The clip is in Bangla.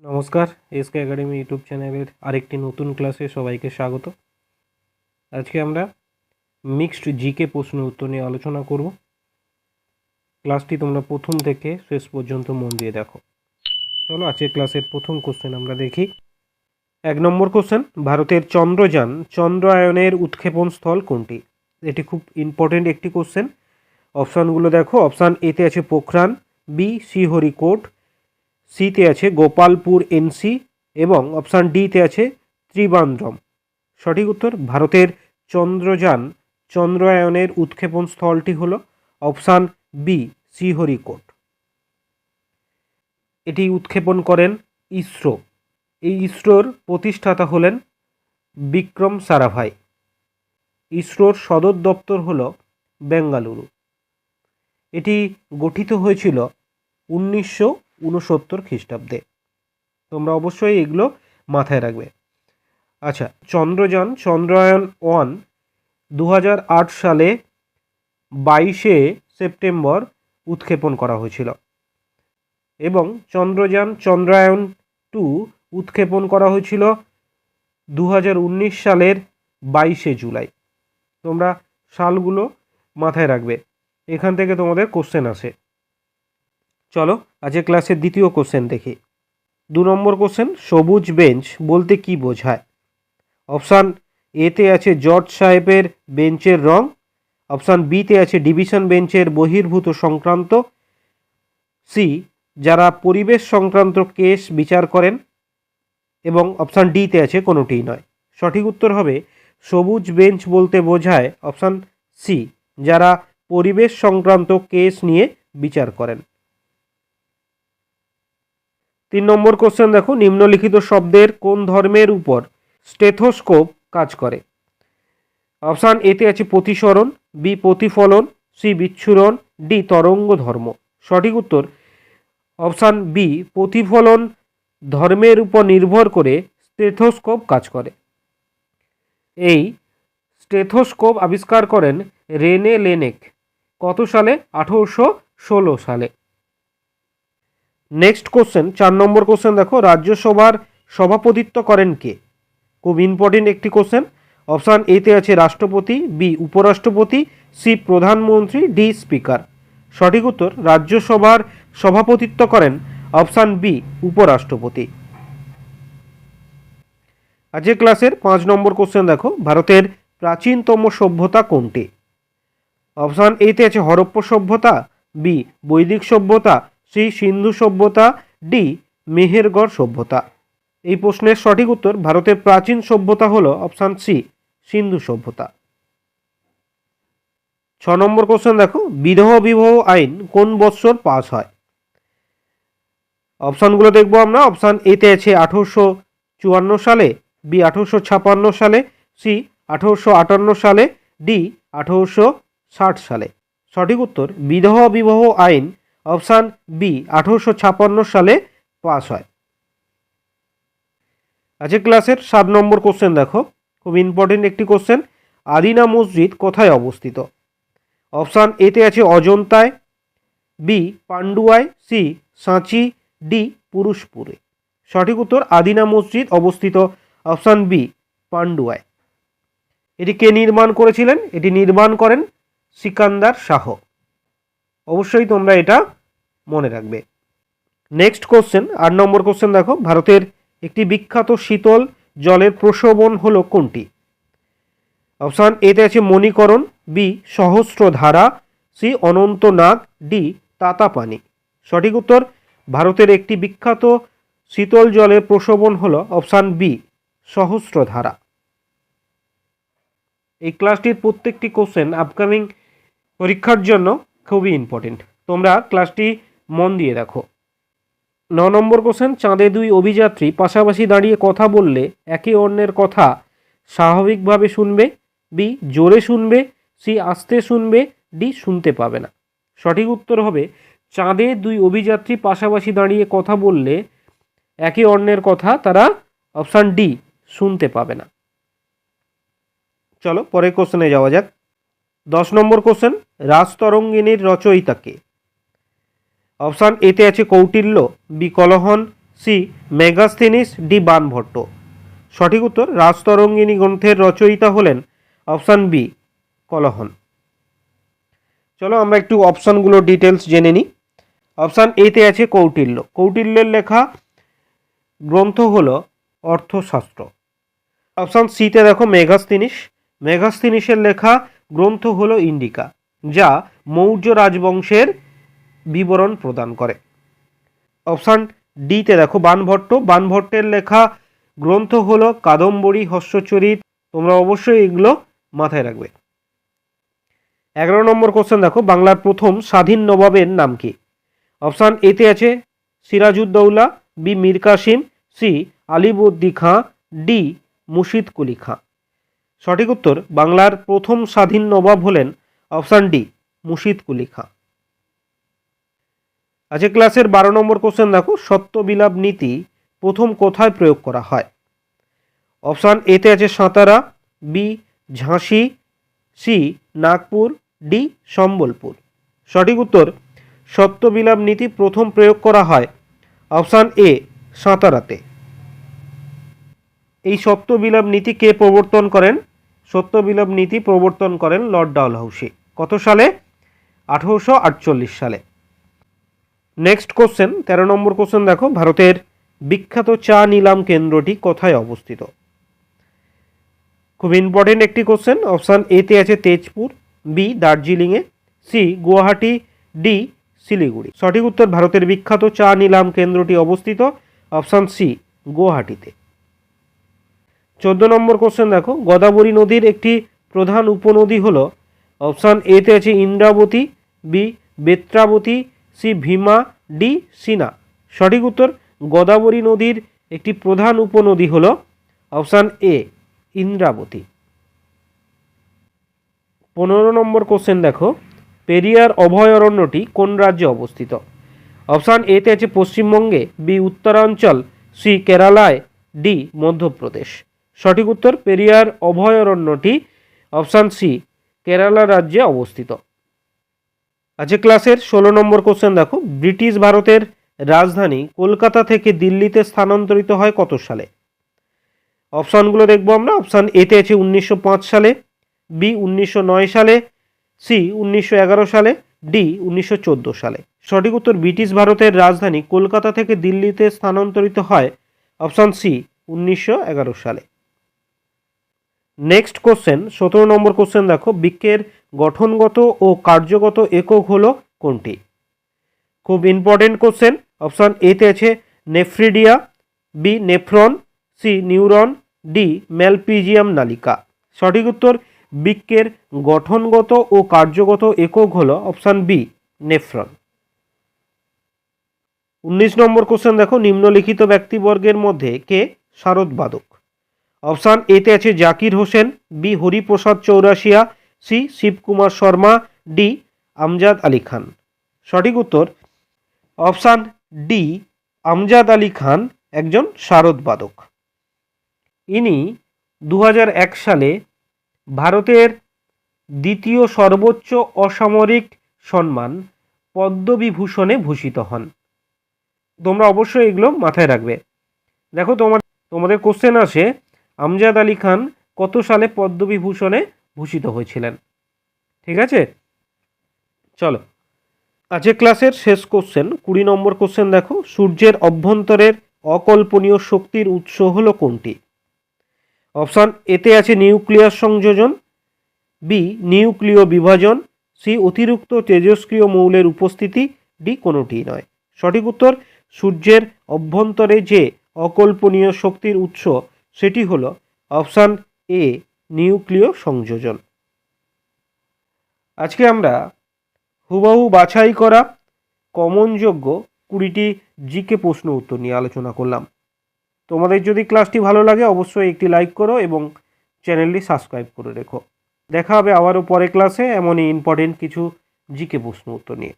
নমস্কার, এসকে একাডেমি ইউটিউব চ্যানেলের আরেকটি নতুন ক্লাসে সবাইকে স্বাগত। আজকে আমরা মিক্সড জিকে প্রশ্ন উত্তর নিয়ে আলোচনা করব। ক্লাসটি তোমরা প্রথম থেকে শেষ পর্যন্ত মন দিয়ে দেখো। চলো আজকে ক্লাসের প্রথম কোশ্চেন আমরা দেখি। 1 নম্বর কোশ্চেন, ভারতের চন্দ্রযান চন্দ্রায়নের উৎক্ষেপণ স্থল কোনটি? এটি খুব ইম্পর্টেন্ট একটি কোশ্চেন। অপশানগুলো দেখো। অপশান এতে আছে পোখরান, বি শ্রীহরিকোট, সিতে আছে গোপালপুর এনসি এবং অপশান ডিতে আছে ত্রিবান্দ্রম। সঠিক উত্তর ভারতের চন্দ্রযান চন্দ্রায়নের উৎক্ষেপণ স্থলটি হল অপশান বি শ্রীহরিকোট। এটি উৎক্ষেপণ করেন ইসরো। এই ইসরোর প্রতিষ্ঠাতা হলেন বিক্রম সারাভাই। ইসরোর সদর দপ্তর হল বেঙ্গালুরু। এটি গঠিত হয়েছিল 1969 খ্রিস্টাব্দে। তোমরা অবশ্যই এগুলো মাথায় রাখবে। আচ্ছা, চন্দ্রযান চন্দ্রায়ন 1 2008 সালে 22শে সেপ্টেম্বর উৎক্ষেপণ করা হয়েছিল এবং চন্দ্রযান চন্দ্রায়ন 2 উৎক্ষেপণ করা হয়েছিল 2019 সালের 22শে জুলাই। তোমরা সালগুলো মাথায় রাখবে, এখান থেকে তোমাদের কোশ্চেন আসে। চলো আজকে ক্লাসের দ্বিতীয় কোশ্চেন দেখি। 2 নম্বর কোশ্চেন, সবুজ বেঞ্চ বলতে কি বোঝায়? অপশান এতে আছে জজ সাহেবের বেঞ্চের রং, অপশান বিতে আছে ডিভিশন বেঞ্চের বহির্ভূত সংক্রান্ত, সি যারা পরিবেশ সংক্রান্ত কেস বিচার করেন এবং অপশান ডিতে আছে কোনোটিই নয়। সঠিক উত্তর হবে সবুজ বেঞ্চ বলতে বোঝায় অপশান সি, যারা পরিবেশ সংক্রান্ত কেস নিয়ে বিচার করেন। 3 নম্বর কোশ্চেন দেখো, নিম্নলিখিত শব্দের কোন ধর্মের উপর স্টেথোস্কোপ কাজ করে? অপশান এতে আছে প্রতিসরণ, বি প্রতিফলন, সি বিচ্ছুরণ, ডি তরঙ্গ ধর্ম। সঠিক উত্তর অপশান বি প্রতিফলন ধর্মের উপর নির্ভর করে স্টেথোস্কোপ কাজ করে। এই স্টেথোস্কোপ আবিষ্কার করেন রেনে লেনেক। কত সালে? 1816 সালে। নেক্সট কোশ্চেন 4 নম্বর কোশ্চেন দেখো, রাজ্যসভার সভাপতিত্ব করেন কে? খুব ইম্পর্টেন্ট একটি কোশ্চেন। অপশান এতে আছে রাষ্ট্রপতি, বি উপরাষ্ট্রপতি, সি প্রধানমন্ত্রী, ডি স্পিকার। সঠিক উত্তর রাজ্যসভার সভাপতিত্ব করেন অপশান বি উপরাষ্ট্রপতি। আজকের ক্লাসের 5 নম্বর কোশ্চেন দেখো, ভারতের প্রাচীনতম সভ্যতা কোনটি? অপশান এতে আছে হরপ্পা সভ্যতা, বি বৈদিক সভ্যতা, সি সিন্ধু সভ্যতা, ডি মেহেরগড় সভ্যতা। এই প্রশ্নের সঠিক উত্তর ভারতের প্রাচীন সভ্যতা হলো অপশান সি সিন্ধু সভ্যতা। 6 নম্বর কোশ্চেন দেখো, বিধবা বিবাহ আইন কোন বৎসর পাস হয়? অপশানগুলো দেখবো আমরা। অপশান এতে আছে 1854 সালে, বি 1856 সালে, সি 1858 সালে, ডি 1860 সালে। সঠিক উত্তর বিধবা বিবাহ আইন অপশান বি 1856 সালে পাস হয়। আজকে ক্লাসের 7 নম্বর কোশ্চেন দেখো, খুব ইম্পর্টেন্ট একটি কোশ্চেন। আদিনা মসজিদ কোথায় অবস্থিত? অপশান এতে আছে অজন্তায়, বি পান্ডুয়ায়, সি সাঁচি, ডি পুরুষপুরে। সঠিক উত্তর আদিনা মসজিদ অবস্থিত অপশান বি পান্ডুয়ায়। এটি কে নির্মাণ করেছিলেন? এটি নির্মাণ করেন সিকান্দার শাহ। অবশ্যই তোমরা এটা মনে রাখবে। নেক্সট কোশ্চেন 8 নম্বর কোশ্চেন দেখো, ভারতের একটি বিখ্যাত শীতল জলের প্রসবন হলো কোনটি? অপশান এতে আছে মণিকরণ, বি সহস্রধারা, সি অনন্তনাগ, ডি তাতাপানি। সঠিক উত্তর ভারতের একটি বিখ্যাত শীতল জলের প্রসবন হলো অপশান বি সহস্রধারা। এই ক্লাসটির প্রত্যেকটি কোশ্চেন আপকামিং পরীক্ষার জন্য খুবই ইম্পর্টেন্ট। তোমরা ক্লাসটি মন দিয়ে দেখো। 9 নম্বর কোশ্চেন, চাঁদে 2 অভিযাত্রী পাশাপাশি দাঁড়িয়ে কথা বললে একে অন্যের কথা স্বাভাবিকভাবে শুনবে, বি জোরে শুনবে, সি আস্তে শুনবে, ডি শুনতে পাবে না। সঠিক উত্তর হবে চাঁদে 2 অভিযাত্রী পাশাপাশি দাঁড়িয়ে কথা বললে একে অন্যের কথা তারা অপশান ডি শুনতে পাবে না। চলো পরের কোশ্চেনে যাওয়া যাক। 10 নম্বর কোশ্চেন, রাজতরঙ্গিনীর রচয়িতা কে? অপশান এতে আছে Kautilya, B Kalhana, C Megasthenes, D Banabhatta. সঠিক উত্তর রাজতরঙ্গিনী গ্রন্থের রচয়িতা হলেন অপশান বি কলহন। চলো আমরা একটু অপশানগুলো ডিটেলস জেনে নিই। অপশান এতে আছে কৌটিল্য। কৌটিল্যের লেখা গ্রন্থ হল অর্থশাস্ত্র। অপশান সিতে দেখো মেগাস্থিনিস। মেগাস্থিনিসের লেখা গ্রন্থ হল ইন্ডিকা, যা মৌর্য রাজবংশের বিবরণ প্রদান করে। অপশান ডিতে দেখো বাণভট্ট। বাণভট্টের লেখা গ্রন্থ হল কাদম্বরী, হস্যচরিত। তোমরা অবশ্যই এগুলো মাথায় রাখবে। 11 নম্বর কোশ্চেন দেখো, বাংলার প্রথম স্বাধীন নবাবের নাম কি? অপশান এতে আছে Sirajuddaulah, B Mir Kasim, C Alivardi Khan, D Murshid Quli Khan. সঠিক উত্তর বাংলার প্রথম স্বাধীন নবাব হলেন অপশান ডি মুর্শিদ কুলি খাঁ। আজকে ক্লাসের 12 নম্বর কোশ্চেন দেখো, সত্যবিলাপ নীতি প্রথম কোথায় প্রয়োগ করা হয়? অপশান এতে আছে সাঁতারা, বি ঝাঁসি, সি নাগপুর, ডি সম্বলপুর। সঠিক উত্তর সত্যবিলাপ নীতি প্রথম প্রয়োগ করা হয় অপশান এ সাঁতারাতে। এই সত্যবিলাপ নীতি কে প্রবর্তন করেন? সত্যবিলাপ নীতি প্রবর্তন করেন লর্ড ডালহাউসি। কত সালে? 1848 সালে। নেক্সট কোশ্চেন 13 নম্বর কোশ্চেন দেখো, ভারতের বিখ্যাত চা নিলাম কেন্দ্রটি কোথায় অবস্থিত? খুব ইম্পর্টেন্ট একটি কোশ্চেন। অপশান এতে আছে তেজপুর, বি দার্জিলিংয়ে, সি গুয়াহাটি, ডি শিলিগুড়ি। সঠিক উত্তর ভারতের বিখ্যাত চা নিলাম কেন্দ্রটি অবস্থিত অপশান সি গুয়াহাটিতে। 14 নম্বর কোশ্চেন দেখো, গোদাবরী নদীর একটি প্রধান উপনদী হল? অপশান এতে আছে Indravati, B Vetravati, C Bhima, D Sina. সঠিক উত্তর গোদাবরী নদীর একটি প্রধান উপনদী হল option A Indravati. 15 number question দেখো, পেরিয়ার অভয়ারণ্যটি কোন রাজ্যে অবস্থিত? অপশান এতে আছে পশ্চিমবঙ্গে, বি উত্তরাঞ্চল, সি কেরালায়, ডি মধ্যপ্রদেশ। সঠিক উত্তর পেরিয়ার অভয়ারণ্যটি অপশান সি কেরালা রাজ্যে অবস্থিত। আজকে ক্লাসের 16 নম্বর কোশ্চেন দেখো, ব্রিটিশ ভারতের রাজধানী কলকাতা থেকে দিল্লিতে স্থানান্তরিত হয় কত সালে? অপশানগুলো দেখবো আমরা। অপশান এতে আছে 1905 সালে, বি 1909 সালে, সি 1911 সালে, ডি 1914 সালে। সঠিক উত্তর ব্রিটিশ ভারতের রাজধানী কলকাতা থেকে দিল্লিতে স্থানান্তরিত হয় অপশান সি 1911 সালে। নেক্সট কোশ্চেন 17 নম্বর কোশ্চেন দেখো, বৃক্কের গঠনগত ও কার্যগত একক হলো কোনটি? খুব ইম্পর্টেন্ট কোশ্চেন। অপশান এতে আছে nephridia, B nephron, C neuron, D Malpighian নালিকা। সঠিক উত্তর বৃক্কের গঠনগত ও কার্যগত একক হলো option B nephron. 19 number question দেখো, নিম্নলিখিত ব্যক্তিবর্গের মধ্যে কে শারদবাদক? অপশান এতে আছে Zakir Hussain, B Hariprasad Chaurasia, C Shivkumar Sharma, D Amjad Ali Khan. সঠিক উত্তর অপশান ডি আমজাদ আলী খান একজন শারদবাদক। ইনি 2001 সালে ভারতের দ্বিতীয় সর্বোচ্চ অসামরিক সম্মান পদ্মবিভূষণে ভূষিত হন। তোমরা অবশ্যই এগুলো মাথায় রাখবে। দেখো তোমাদের কোশ্চেন আসে আমজাদ আলী খান কত সালে পদ্মবিভূষণে ভূষিত হয়েছিলেন। ঠিক আছে, চলো আজকে ক্লাসের শেষ কোশ্চেন 20 নম্বর কোশ্চেন দেখো, সূর্যের অভ্যন্তরের অকল্পনীয় শক্তির উৎস হলো কোনটি? অপশান এতে আছে নিউক্লিয়াস সংযোজন, বি নিউক্লিয় বিভাজন, সি অতিরিক্ত তেজস্ক্রিয় মৌলের উপস্থিতি, ডি কোনোটি নয়। সঠিক উত্তর সূর্যের অভ্যন্তরে যে অকল্পনীয় শক্তির উৎস সেটি হলো অপশান এ নিউক্লিয় সংযোজন। আজকে আমরা হুবহু বাছাই করা কমনযোগ্য 20টি জিকে প্রশ্ন উত্তর নিয়ে আলোচনা করলাম। তোমাদের যদি ক্লাসটি ভালো লাগে অবশ্যই একটি লাইক করো এবং চ্যানেলটি সাবস্ক্রাইব করে রেখো। দেখা হবে আবারও পরে ক্লাসে এমনই ইম্পর্টেন্ট কিছু জিকে প্রশ্ন উত্তর নিয়ে।